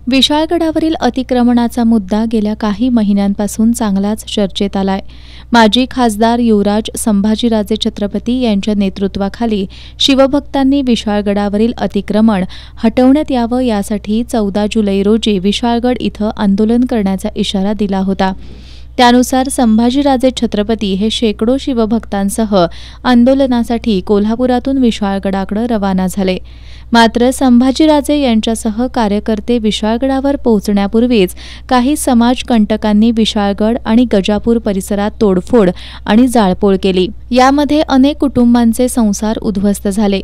विशाळगडावरील अतिक्रमणाचा मुद्दा गेल्या काही महिन्यांपासून चांगलाच चर्चेत आलाय। माजी खासदार युवराज संभाजीराजे छत्रपती यांच्या नेतृत्वाखाली शिवभक्तांनी विशाळगडावरील अतिक्रमण हटवण्यात यावं यासाठी 14 जुलै रोजी विशाळगड इथं आंदोलन करण्याचा इशारा दिला होता। त्यानुसार संभाजीराजे छत्रपती हे शेकडो शिवभक्तांसह आंदोलनासाठी कोल्हापुरातून विशाळगडाकडे रवाना झाले। मात्र संभाजीराजे यांच्यासह कार्यकर्ते विशाळगडावर पोहोचण्यापूर्वीच काही समाजकंटकांनी विशाळगड आणि गजापूर परिसरात तोडफोड आणि जाळपोळ केली। यामध्ये अनेक कुटुंबांचे संसार उद्ध्वस्त झाले।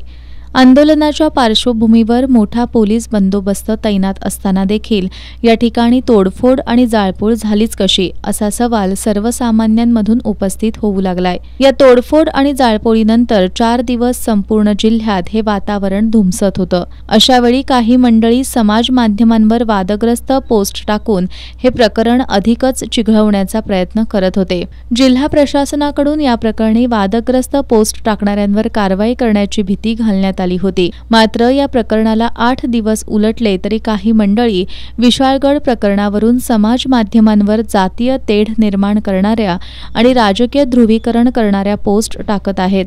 आंदोलनाच्या पार्श्वभूमीवर मोठा पोलीस बंदोबस्त तैनात असताना देखील या ठिकाणी तोडफोड आणि जाळपोळ झालीच कशी असा सवाल सर्वसामान्यांमधून उपस्थित होऊ लागलाय। या तोडफोड आणि जाळपोळीनंतर 4 दिवस संपूर्ण जिल्ह्यात हे वातावरण धुमसत होतं। अशावेळी काही मंडळी समाज माध्यमांवर वादग्रस्त पोस्ट टाकून हे प्रकरण अधिकच चिघळवण्याचा प्रयत्न करत होते। जिल्हा प्रशासनाकडून या प्रकरणी वादग्रस्त पोस्ट टाकणाऱ्यांवर कारवाई करण्याची भीती घालण्यात आली होती। मात्र या प्रकरणाला 8 दिवस उलटले तरी काही मंडळी विशाळगड प्रकरणावरून समाज माध्यमांवर जातीय तेढ निर्माण करणाऱ्या आणि राजकीय ध्रुवीकरण करणाऱ्या पोस्ट टाकत आहेत।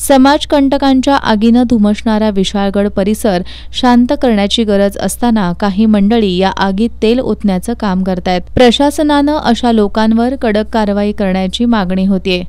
समाजकंटकांच्या आगीनं धुमसणारा विशाळगड परिसर शांत करण्याची गरज असताना काही मंडळी या आगीत तेल ओतण्याचं काम करतायत। प्रशासनानं अशा लोकांवर कडक कारवाई करण्याची मागणी होतीये।